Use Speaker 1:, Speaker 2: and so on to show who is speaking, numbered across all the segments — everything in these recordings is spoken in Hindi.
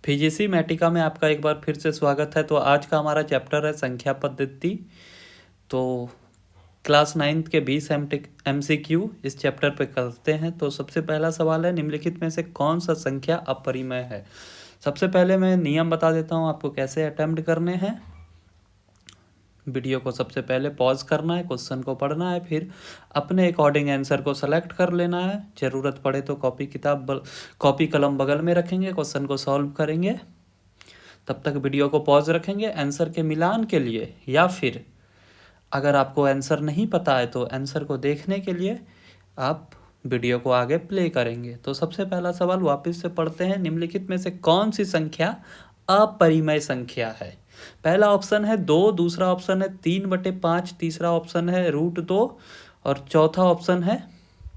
Speaker 1: फिजिसी मैटिका में आपका एक बार फिर से स्वागत है। तो आज का हमारा चैप्टर है संख्या पद्धति। तो क्लास 9th के 20 MCQ इस चैप्टर पे करते हैं। तो सबसे पहला सवाल है, निम्नलिखित में से कौन सा संख्या अपरिमेय है। सबसे पहले मैं नियम बता देता हूँ आपको कैसे अटेम्प्ट करने हैं। वीडियो को सबसे पहले पॉज करना है, क्वेश्चन को पढ़ना है, फिर अपने अकॉर्डिंग आंसर को सेलेक्ट कर लेना है। ज़रूरत पड़े तो कॉपी कलम बगल में रखेंगे, क्वेश्चन को सॉल्व करेंगे। तब तक वीडियो को पॉज रखेंगे आंसर के मिलान के लिए, या फिर अगर आपको आंसर नहीं पता है तो आंसर को देखने के लिए आप वीडियो को आगे प्ले करेंगे। तो सबसे पहला सवाल वापस से पढ़ते हैं, निम्नलिखित में से कौन सी संख्या अपरिमेय संख्या है। पहला ऑप्शन है 2, दूसरा ऑप्शन है 3/5, तीसरा ऑप्शन है √2 और चौथा ऑप्शन है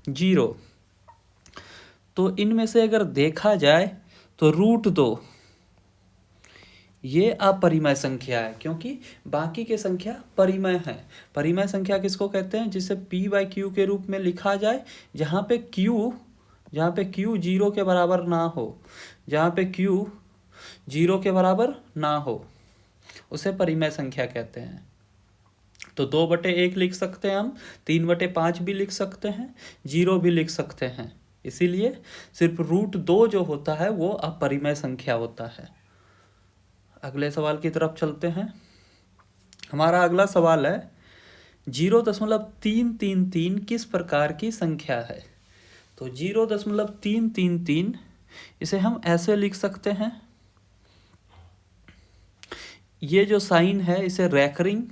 Speaker 1: 0। तो इनमें से अगर देखा जाए तो √2 ये अपरिमेय संख्या है, क्योंकि बाकी के संख्या परिमेय है। परिमेय संख्या किसको कहते हैं? जिसे p/q के रूप में लिखा जाए, जहाँ पे q 0 के बराबर ना हो, जहाँ पे q 0 के बराबर ना हो उसे परिमेय संख्या कहते हैं। तो 2/1 लिख सकते हैं हम, 3/5 भी लिख सकते हैं, 0 भी लिख सकते हैं। इसीलिए सिर्फ √2 जो होता है वो अपरिमेय संख्या होता है। अगले सवाल की तरफ चलते हैं। हमारा अगला सवाल है 0.333 किस प्रकार की संख्या है। तो 0.333 इसे हम ऐसे लिख सकते हैं, ये जो साइन है इसे रैकरिंग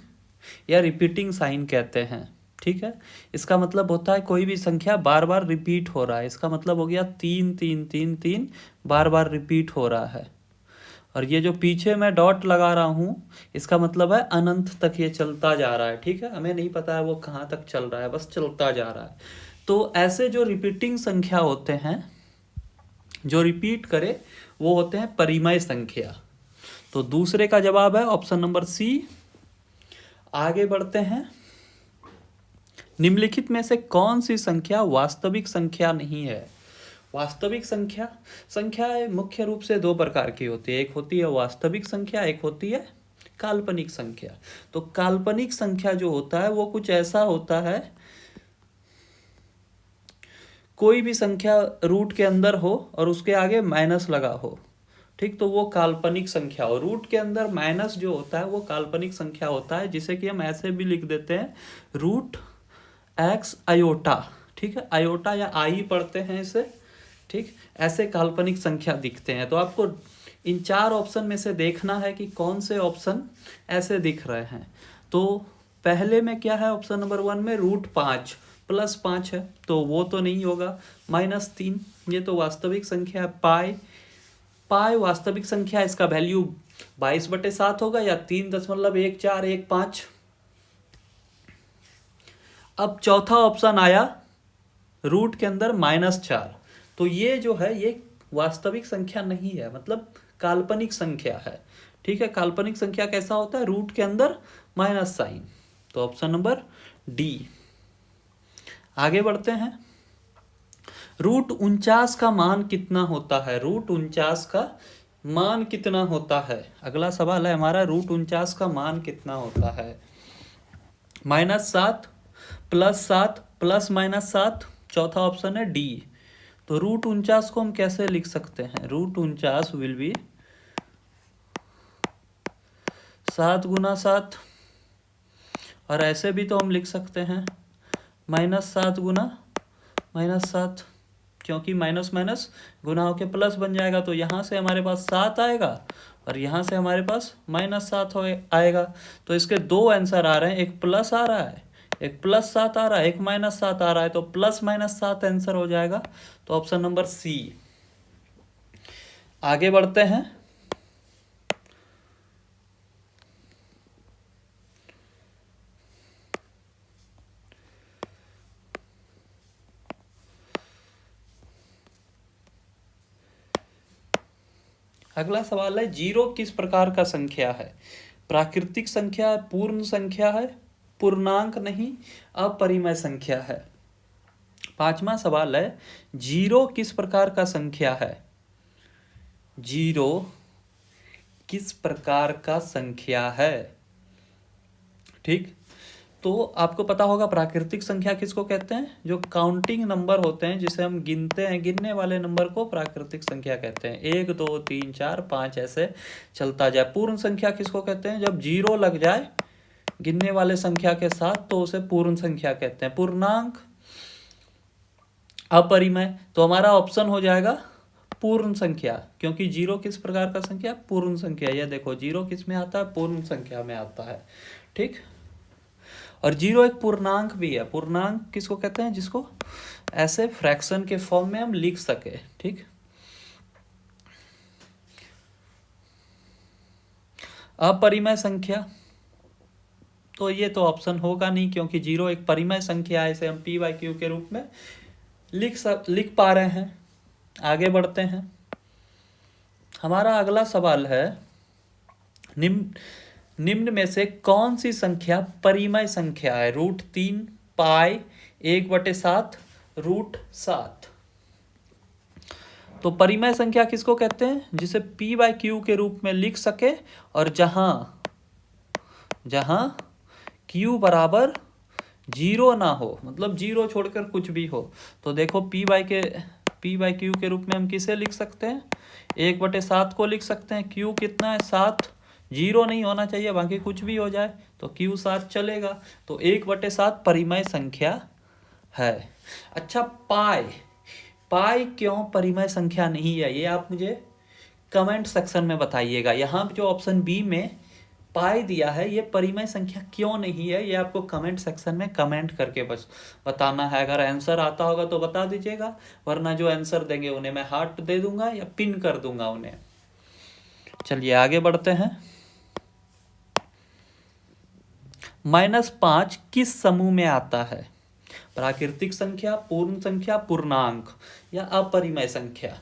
Speaker 1: या रिपीटिंग साइन कहते हैं। ठीक है, इसका मतलब होता है कोई भी संख्या बार बार रिपीट हो रहा है। इसका मतलब हो गया 3 3 3 3 बार बार रिपीट हो रहा है। और ये जो पीछे मैं डॉट लगा रहा हूँ इसका मतलब है अनंत तक ये चलता जा रहा है। ठीक है, हमें नहीं पता है वो कहाँ तक चल रहा है, बस चलता जा रहा है। तो ऐसे जो रिपीटिंग संख्या होते हैं, जो रिपीट करे, वो होते हैं परिमेय संख्या। तो दूसरे का जवाब है ऑप्शन नंबर सी। आगे बढ़ते हैं, निम्नलिखित में से कौन सी संख्या वास्तविक संख्या नहीं है। वास्तविक संख्या मुख्य रूप से 2 प्रकार की होती है, एक होती है वास्तविक संख्या, एक होती है काल्पनिक संख्या। तो काल्पनिक संख्या जो होता है वो कुछ ऐसा होता है, कोई भी संख्या रूट के अंदर हो और उसके आगे माइनस लगा हो। ठीक, तो वो काल्पनिक संख्या हो। रूट के अंदर माइनस जो होता है वो काल्पनिक संख्या होता है, जिसे कि हम ऐसे भी लिख देते हैं √x आयोटा। ठीक है, आयोटा या आई पढ़ते हैं इसे। ठीक, ऐसे काल्पनिक संख्या दिखते हैं। तो आपको इन 4 ऑप्शन में से देखना है कि कौन से ऑप्शन ऐसे दिख रहे हैं। तो पहले में क्या है, ऑप्शन नंबर 1 में √5 +5 है, तो वो तो नहीं होगा। -3 ये तो वास्तविक संख्या है। पाई वास्तविक संख्या, इसका वैल्यू 22/7 होगा या 3.1415। अब चौथा ऑप्शन आया रूट के अंदर -4, तो ये जो है ये वास्तविक संख्या नहीं है, मतलब काल्पनिक संख्या है। ठीक है, काल्पनिक संख्या कैसा होता है, रूट के अंदर माइनस साइन। तो ऑप्शन नंबर डी। आगे बढ़ते हैं, √49 का मान कितना होता है। √49 का मान कितना होता है, अगला सवाल है हमारा, √49 का मान कितना होता है। -7 +7 ±7, चौथा ऑप्शन है डी। तो √49 को हम कैसे लिख सकते हैं, √49 विल बी 7 × 7, और ऐसे भी तो हम लिख सकते हैं -7 × -7, क्योंकि माइनस माइनस गुना होके प्लस बन जाएगा। तो यहाँ से हमारे पास 7 आएगा और यहाँ से हमारे पास -7 आएगा। तो इसके 2 आंसर आ रहे हैं, एक प्लस आ रहा है, एक +7 आ रहा है, एक -7 आ रहा है। तो +-7 आंसर हो जाएगा। तो ऑप्शन नंबर सी। आगे बढ़ते हैं, अगला सवाल है 0 किस प्रकार का संख्या है। प्राकृतिक संख्या है, पूर्ण संख्या है, पूर्णांक नहीं, अपरिमेय संख्या है। 5वां सवाल है 0 किस प्रकार का संख्या है। 0 किस प्रकार का संख्या है। ठीक, तो आपको पता होगा प्राकृतिक संख्या किसको कहते हैं, जो काउंटिंग नंबर होते हैं, जिसे हम गिनते हैं, गिनने वाले नंबर को प्राकृतिक संख्या कहते हैं। 1 2 3 4 5 ऐसे चलता जाए। पूर्ण संख्या किसको कहते हैं, जब जीरो लग जाए गिनने वाले संख्या के साथ तो उसे पूर्ण संख्या कहते हैं। पूर्णांक, अपरिमेय, तो हमारा ऑप्शन हो जाएगा पूर्ण संख्या, क्योंकि जीरो किस प्रकार का संख्या, पूर्ण संख्या। यह देखो जीरो किस में आता है, पूर्ण संख्या में आता है। ठीक, और जीरो एक पूर्णांक भी है। पूर्णांक किसको कहते हैं, जिसको ऐसे फ्रैक्शन के फॉर्म में हम लिख सके। ठीक, अपरिमेय संख्या, तो ये तो ऑप्शन होगा नहीं, क्योंकि जीरो एक परिमेय संख्या है, इसे हम p/q के रूप में लिख पा रहे हैं। आगे बढ़ते हैं। हमारा अगला सवाल है, निम्न में से कौन सी संख्या परिमेय संख्या है। √3 पाई 1/7 √7। तो परिमेय संख्या किसको कहते हैं, जिसे p/q के रूप में लिख सके और जहां q बराबर जीरो ना हो, मतलब जीरो छोड़कर कुछ भी हो। तो देखो p/q के रूप में हम किसे लिख सकते हैं, 1/7 को लिख सकते हैं। q कितना है, 7, जीरो नहीं होना चाहिए, बाकी कुछ भी हो जाए तो q 7 चलेगा। तो 1/7 परिमेय संख्या है। अच्छा, पाई क्यों परिमेय संख्या नहीं है, ये आप मुझे कमेंट सेक्शन में बताइएगा। यहाँ जो ऑप्शन बी में पाई दिया है, ये परिमेय संख्या क्यों नहीं है, ये आपको कमेंट सेक्शन में कमेंट करके बस बताना है। अगर आंसर आता होगा तो बता दीजिएगा, वरना जो आंसर देंगे उन्हें मैं हार्ट दे दूंगा या पिन कर दूंगा उन्हें। चलिए आगे बढ़ते हैं। -5 किस समूह में आता है, प्राकृतिक संख्या, पूर्ण संख्या, पूर्णांक या अपरिमेय संख्या।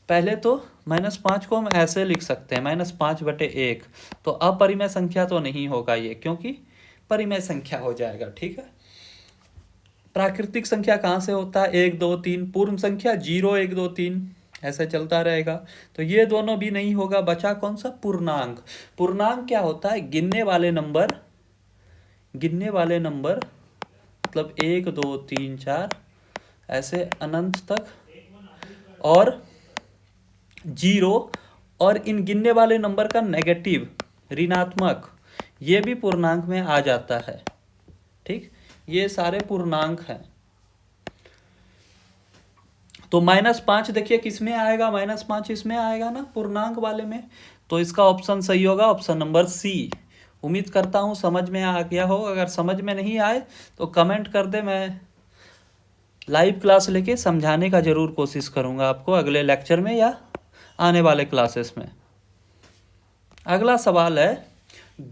Speaker 1: पहले तो -5 को हम ऐसे लिख सकते हैं, -5/1। तो अपरिमेय संख्या तो नहीं होगा ये, क्योंकि परिमेय संख्या हो जाएगा। ठीक है, प्राकृतिक संख्या कहाँ से होता है, 1 2 3। पूर्ण संख्या 0 1 2 3 ऐसे चलता रहेगा, तो ये दोनों भी नहीं होगा। बचा कौन सा, पूर्णांक। पूर्णांक क्या होता है, गिनने वाले नंबर मतलब 1 2 3 4 ऐसे अनंत तक, और जीरो, और इन गिनने वाले नंबर का नेगेटिव, ऋणात्मक, ये भी पूर्णांक में आ जाता है। ठीक, ये सारे पूर्णांक हैं। तो -5 देखिए किस में आएगा, -5 इसमें आएगा ना, पूर्णांक वाले में। तो इसका ऑप्शन सही होगा ऑप्शन नंबर सी। उम्मीद करता हूँ समझ में आ गया हो। अगर समझ में नहीं आए तो कमेंट कर दे, मैं लाइव क्लास लेके समझाने का जरूर कोशिश करूँगा आपको अगले लेक्चर में या आने वाले क्लासेस में। अगला सवाल है,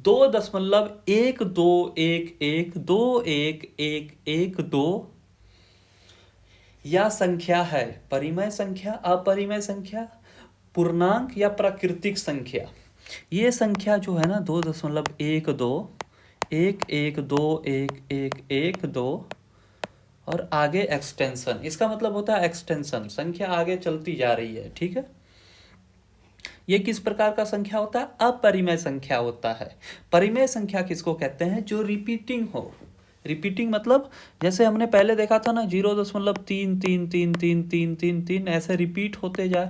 Speaker 1: 2.12112112 या संख्या है परिमेय संख्या, अपरिमेय संख्या, पूर्णांक या प्राकृतिक संख्या। ये संख्या जो है ना 2.121112 और आगे एक्सटेंशन, इसका मतलब होता है एक्सटेंशन, संख्या आगे चलती जा रही है। ठीक है, ये किस प्रकार का संख्या होता है, अपरिमेय संख्या होता है। परिमेय संख्या किसको कहते हैं, जो रिपीटिंग हो। रिपीटिंग मतलब जैसे हमने पहले देखा था ना, 0.3333333 ऐसे रिपीट होते जाए।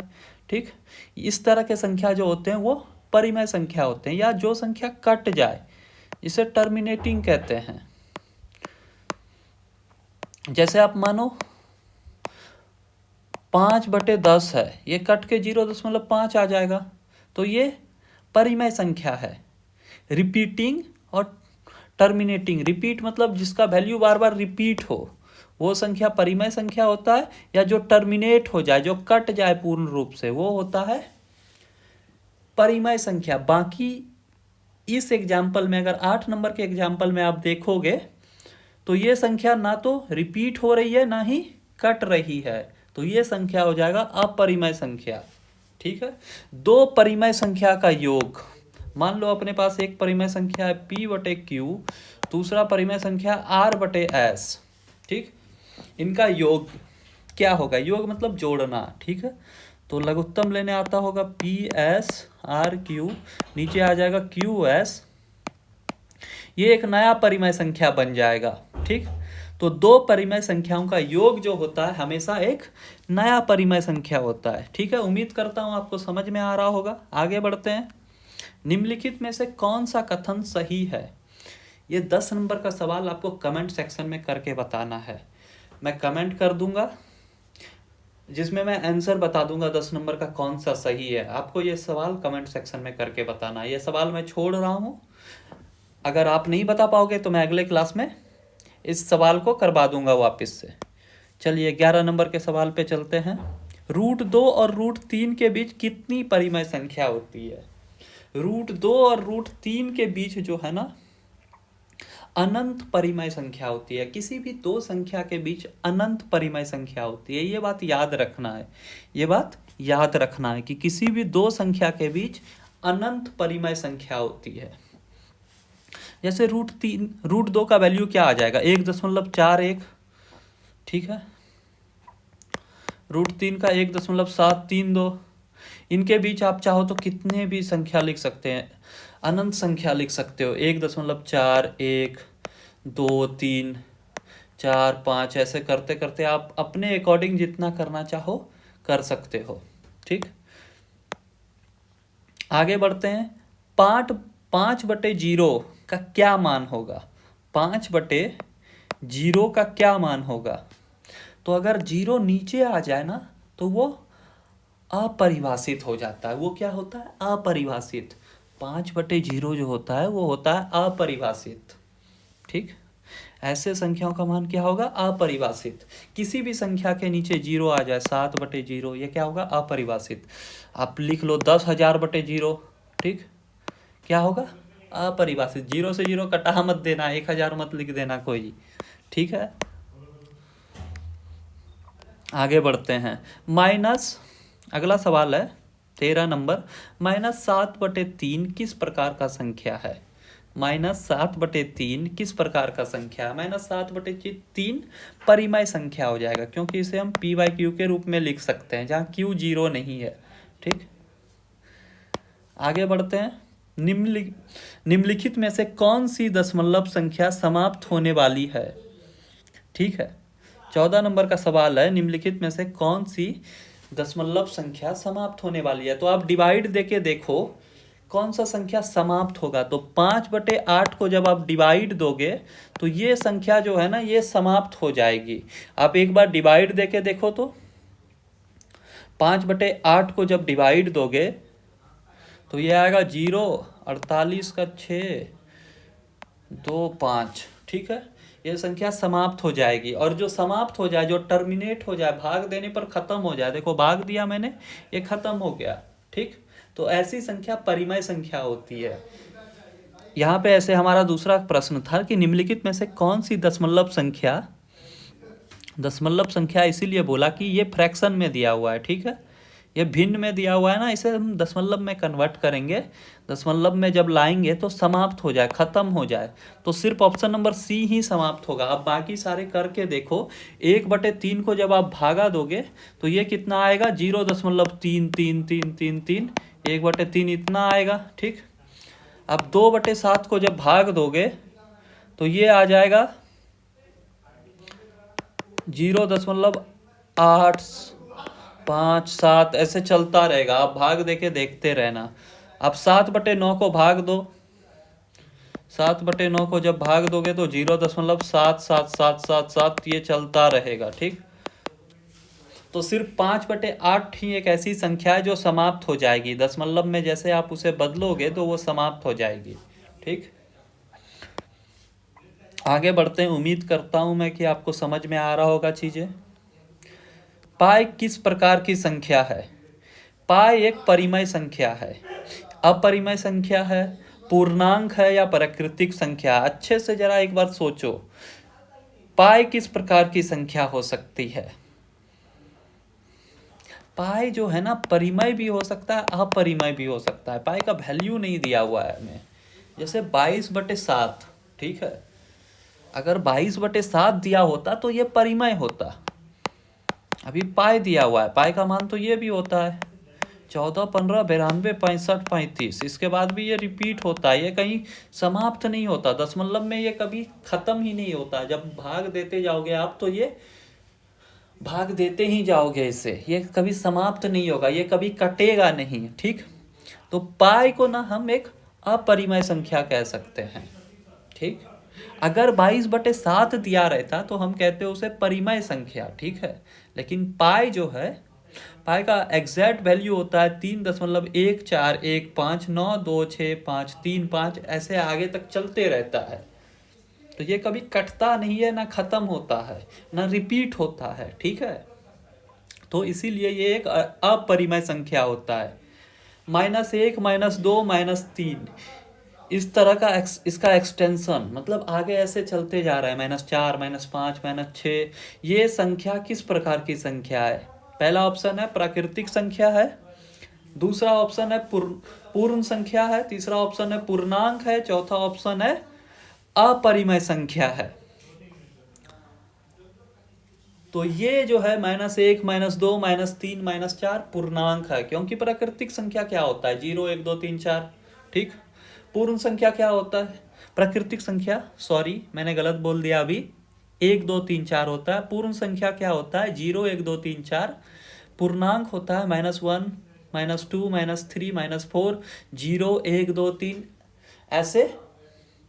Speaker 1: ठीक, इस तरह के संख्या जो होते हैं वो परिमेय संख्या होते हैं। या जो संख्या कट जाए, इसे टर्मिनेटिंग कहते हैं। जैसे आप मानो 5/10 है, ये कट के 0.5 आ जाएगा, तो ये परिमेय संख्या है। रिपीटिंग और टर्मिनेटिंग, रिपीट मतलब जिसका वैल्यू बार बार रिपीट हो, वो संख्या परिमेय संख्या होता है। या जो टर्मिनेट हो जाए, जो कट जाए पूर्ण रूप से, वो होता है परिमेय संख्या। बाकी इस एग्जाम्पल में, अगर 8 नंबर के एग्जाम्पल में आप देखोगे तो ये संख्या ना तो रिपीट हो रही है ना ही कट रही है, तो ये संख्या हो जाएगा अपरिमेय संख्या। ठीक है, दो परिमेय संख्या का योग, मान लो अपने पास एक परिमेय संख्या है p/q, दूसरा परिमेय संख्या r/s। ठीक, इनका योग क्या होगा, योग मतलब जोड़ना। ठीक है, तो लघुत्तम लेने आता होगा पी एस आर क्यू, नीचे आ जाएगा क्यू एस, ये एक नया परिमेय संख्या बन जाएगा। ठीक, तो दो परिमेय संख्याओं का योग जो होता है हमेशा एक नया परिमेय संख्या होता है। ठीक है, उम्मीद करता हूं आपको समझ में आ रहा होगा। आगे बढ़ते हैं। निम्नलिखित में से कौन सा कथन सही है? ये 10 नंबर का सवाल आपको कमेंट सेक्शन में करके बताना है। मैं कमेंट कर दूंगा जिसमें मैं आंसर बता दूंगा 10 नंबर का कौन सा सही है। आपको ये सवाल कमेंट सेक्शन में करके बताना है। ये सवाल मैं छोड़ रहा हूँ, अगर आप नहीं बता पाओगे तो मैं अगले क्लास में इस सवाल को करवा दूंगा वापस से। चलिए 11 नंबर के सवाल पे चलते हैं। √2 और √3 के बीच कितनी परिमेय संख्या होती है? √2 और √3 के बीच जो है ना, अनंत परिमेय संख्या होती है। किसी भी दो संख्या के बीच अनंत परिमेय संख्या होती है। ये बात याद रखना है, ये बात याद रखना है कि किसी भी दो संख्या के बीच अनंत परिमेय संख्या होती है। जैसे √2 का वैल्यू क्या आ जाएगा? 1.41। ठीक है, √3 का 1.732। इनके बीच आप चाहो तो कितने भी संख्या लिख सकते हैं, अनंत संख्या लिख सकते हो। 1.4, 1, 2, 3, 4, 5, ऐसे करते करते आप अपने अकॉर्डिंग जितना करना चाहो कर सकते हो। ठीक, आगे बढ़ते हैं। 5/0 का क्या मान होगा? 5/0 का क्या मान होगा? तो अगर 0 नीचे आ जाए ना तो वो अपरिभाषित हो जाता है। वो क्या होता है? अपरिभाषित। 5/0 जो होता है वो होता है अपरिभाषित। ठीक, ऐसे संख्याओं का मान क्या होगा? अपरिभाषित। किसी भी संख्या के नीचे 0 आ जाए, 7/0, ये क्या होगा? अपरिभाषित। आप लिख लो 10,000/0। ठीक, क्या होगा? अपरिभाषित। 0 से 0 कटा मत देना, 1000 मत लिख देना कोई। ठीक है, आगे बढ़ते हैं। अगला सवाल है 13 नंबर। -7/3 किस प्रकार का संख्या है? -7/3 किस प्रकार का संख्या है? -7/3 परिमेय संख्या हो जाएगा, क्योंकि इसे हम p/q के रूप में लिख सकते हैं जहाँ q 0 नहीं है। ठीक, आगे बढ़ते हैं। निम्नलिखित में से कौन सी दशमलव संख्या समाप्त होने वाली है? ठीक है, 14 नंबर का सवाल है, निम्नलिखित में से कौन सी दशमलव संख्या समाप्त होने वाली है? तो आप डिवाइड देके देखो कौन सा संख्या समाप्त होगा। तो 5/8 को जब आप डिवाइड दोगे तो ये संख्या जो है ना, ये समाप्त हो जाएगी। आप एक बार डिवाइड देके देखो तो 5/8 को जब डिवाइड दोगे तो ये आएगा 0, 48 का 6, 2, 5। ठीक है, ये संख्या समाप्त हो जाएगी। और जो समाप्त हो जाए, जो टर्मिनेट हो जाए, भाग देने पर खत्म हो जाए, देखो भाग दिया मैंने, ये खत्म हो गया। ठीक, तो ऐसी संख्या परिमेय संख्या होती है। यहाँ पे ऐसे हमारा दूसरा प्रश्न था कि निम्नलिखित में से कौन सी दशमलव संख्या इसीलिए बोला कि ये फ्रैक्शन में दिया हुआ है। ठीक है, ये भिन्न में दिया हुआ है ना, इसे हम दशमलव में कन्वर्ट करेंगे। दशमलव में जब लाएंगे तो समाप्त हो जाए, खत्म हो जाए, तो सिर्फ ऑप्शन नंबर सी ही समाप्त होगा। अब बाकी सारे करके देखो। 1/3 को जब आप भागा दोगे तो ये कितना आएगा? 0.333333, 1/3 इतना आएगा। ठीक, अब 2/7 को जब भाग दोगे तो ये आ जाएगा 0.857, ऐसे चलता रहेगा। आप भाग देके देखते रहना। अब 7/9 को भाग दो, 7/9 को जब भाग दोगे तो 0.77777, ये चलता रहेगा। ठीक, तो सिर्फ 5/8 ही एक ऐसी संख्या है जो समाप्त हो जाएगी। दशमलव में जैसे आप उसे बदलोगे तो वो समाप्त हो जाएगी। ठीक, आगे बढ़ते हैं। उम्मीद करता हूं मैं कि आपको समझ में आ रहा होगा चीजें। पाई किस प्रकार की संख्या है? पाई एक परिमेय संख्या है, अपरिमेय संख्या है, पूर्णांक है या प्राकृतिक संख्या? अच्छे से जरा एक बार सोचो, पाई किस प्रकार की संख्या हो सकती है? पाई जो है ना, परिमेय भी हो सकता है, अपरिमेय भी हो सकता है। पाई का वैल्यू नहीं दिया हुआ है हमें। जैसे 22/7। ठीक है, अगर 22/7 दिया होता तो ये परिमेय होता। अभी पाई दिया हुआ है, पाई का मान तो ये भी होता है 14, 15, 92, 65, 35। इसके बाद भी ये रिपीट होता है, ये कहीं समाप्त नहीं होता। दशमलव में ये कभी खत्म ही नहीं होता। जब भाग देते जाओगे आप तो ये भाग देते ही जाओगे इसे, ये कभी समाप्त नहीं होगा, ये कभी कटेगा नहीं। ठीक, तो पाई को ना हम एक अपरिमेय संख्या कह सकते हैं। ठीक, अगर 22/7 दिया रहता तो हम कहते उसे परिमेय संख्या। ठीक है, लेकिन पाई जो है, पाई का एग्जैक्ट वैल्यू होता है 3.1415926535, ऐसे आगे तक चलते रहता है। तो ये कभी कटता नहीं है, ना खत्म होता है, ना रिपीट होता है। ठीक है, तो इसीलिए ये एक अपरिमेय संख्या होता है। -1, -2, -3, इस तरह का इसका एक्सटेंशन, मतलब आगे ऐसे चलते जा रहा है। -4, -5, -6, ये संख्या किस प्रकार की संख्या है? पहला ऑप्शन है प्राकृतिक संख्या है, दूसरा ऑप्शन है पूर्ण संख्या है, तीसरा ऑप्शन है पूर्णांक है, चौथा ऑप्शन है अपरिमेय संख्या है। तो ये जो है -1, -2, -3, -4 पूर्णांक है, क्योंकि प्राकृतिक संख्या क्या होता है? 0, 1, 2, 3, 4। ठीक, पूर्ण संख्या क्या होता है? प्राकृतिक संख्या, सॉरी मैंने गलत बोल दिया अभी, 1, 2, 3, 4 होता है। पूर्ण संख्या क्या होता है? 0, 1, 2, 3, 4। पूर्णांक होता है -1, -2, -3, -4, 0, 1, 2, 3, ऐसे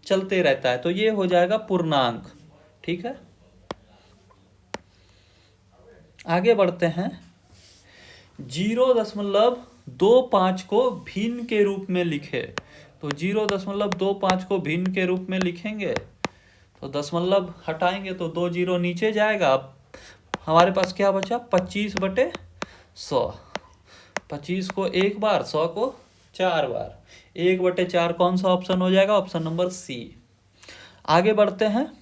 Speaker 1: चलते रहता है। तो ये हो जाएगा पूर्णांक। ठीक है, आगे बढ़ते हैं। 0.25 को भिन्न के रूप में लिखे, तो 0.25 को भिन्न के रूप में लिखेंगे तो दशमलव हटाएंगे तो 2 जीरो नीचे जाएगा। अब हमारे पास क्या बचा? 25/100। 25 को एक बार, 100 को 4 बार, 1/4 कौन सा ऑप्शन हो जाएगा? Option number C. आगे बढ़ते हैं।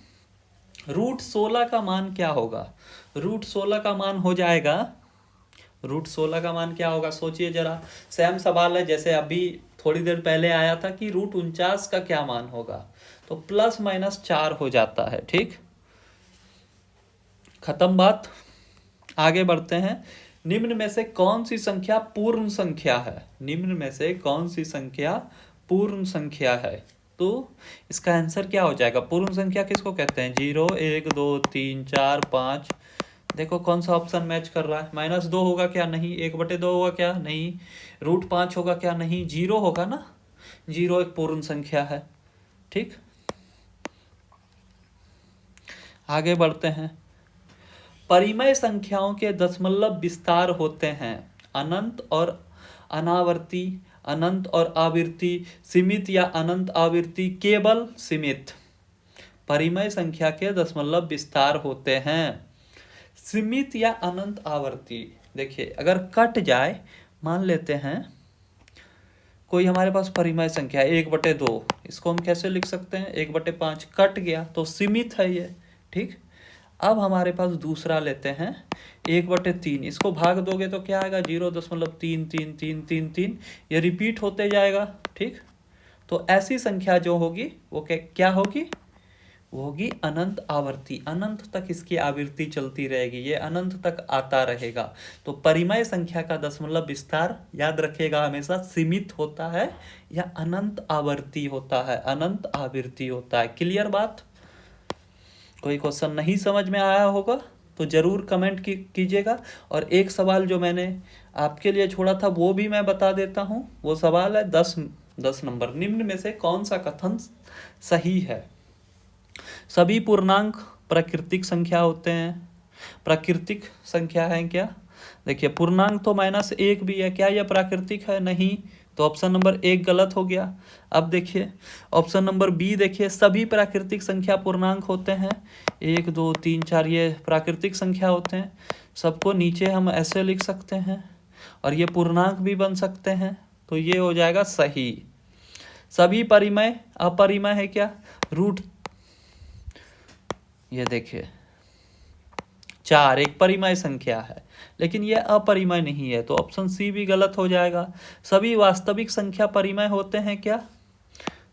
Speaker 1: √16 का मान क्या होगा? √16 का मान हो जाएगा, √16 का मान क्या होगा? सोचिए जरा, सेम सवाल है जैसे अभी थोड़ी देर पहले आया था कि √49 का क्या मान होगा, तो ±4 हो जाता है। ठीक, खत्म बात। आगे बढ़ते हैं। निम्न में से कौन सी संख्या पूर्ण संख्या है? निम्न में से कौन सी संख्या पूर्ण संख्या है? तो इसका आंसर क्या हो जाएगा? पूर्ण संख्या किसको कहते हैं? 0, 1, 2, 3, 4, 5। देखो कौन सा ऑप्शन मैच कर रहा है। -2 होगा क्या? नहीं। 1/2 होगा क्या? नहीं। √5 होगा क्या? नहीं। 0 होगा ना, 0 एक पूर्ण संख्या है। ठीक, आगे बढ़ते हैं। परिमेय संख्याओं के दशमलव विस्तार होते हैं अनंत और अनावर्ती, अनंत और आवृत्ति, सीमित या अनंत आवृत्ति, केवल सीमित। परिमेय संख्या के दशमलव विस्तार होते हैं सीमित या अनंत आवर्ती। देखिए अगर कट जाए, मान लेते हैं कोई हमारे पास परिमेय संख्या है 1/2, इसको हम कैसे लिख सकते हैं? 1/5 कट गया तो सीमित है ये। ठीक, अब हमारे पास दूसरा लेते हैं 1/3, इसको भाग दोगे तो क्या आएगा? 0.333333, ये रिपीट होते जाएगा। ठीक, तो ऐसी संख्या जो होगी वो क्या होगी? वो होगी अनंत आवर्ती। अनंत तक इसकी आवृत्ति चलती रहेगी, ये अनंत तक आता रहेगा। तो परिमेय संख्या का दशमलव विस्तार याद रखिएगा हमेशा सीमित होता है या अनंत आवर्ती होता है, अनंत आवृत्ति होता है। क्लियर बात? कोई क्वेश्चन नहीं समझ में आया होगा तो जरूर कमेंट कीजिएगा। और एक सवाल जो मैंने आपके लिए छोड़ा था वो भी मैं बता देता हूँ। वो सवाल है 10 नंबर। निम्न में से कौन सा कथन सही है? सभी पूर्णांक प्राकृतिक संख्या होते हैं। प्राकृतिक संख्या है क्या? देखिए पूर्णांक तो -1 भी है, क्या यह प्राकृतिक है? नहीं, तो ऑप्शन नंबर 1 गलत हो गया। अब देखिए ऑप्शन नंबर बी, देखिए सभी प्राकृतिक संख्या पूर्णांक होते हैं। 1, 2, 3, 4 ये प्राकृतिक संख्या होते हैं। सबको नीचे हम ऐसे लिख सकते हैं और ये पूर्णांक भी बन सकते हैं, तो ये हो जाएगा सही। सभी परिमेय अपरिमेय है क्या? ये देखिए 4 एक परिमेय संख्या है, लेकिन ये अपरिमेय नहीं है, तो ऑप्शन सी भी गलत हो जाएगा। सभी वास्तविक संख्या परिमेय होते हैं क्या?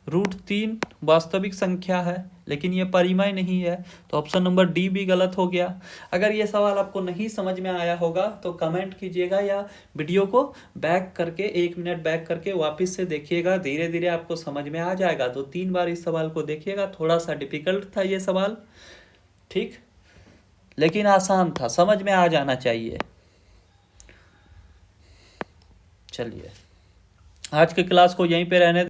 Speaker 1: √3 वास्तविक संख्या है, लेकिन ये परिमेय नहीं है, तो ऑप्शन नंबर डी भी गलत हो गया। अगर ये सवाल आपको नहीं समझ में आया होगा तो कमेंट कीजिएगा या वीडियो को बैक करके 1 मिनट बैक करके वापस से देखिएगा, धीरे धीरे आपको समझ में आ जाएगा। तो 3 बार इस सवाल को देखिएगा, थोड़ा सा डिफिकल्ट था ये सवाल, ठीक, लेकिन आसान था, समझ में आ जाना चाहिए। चलिए आज की क्लास को यहीं पे रहने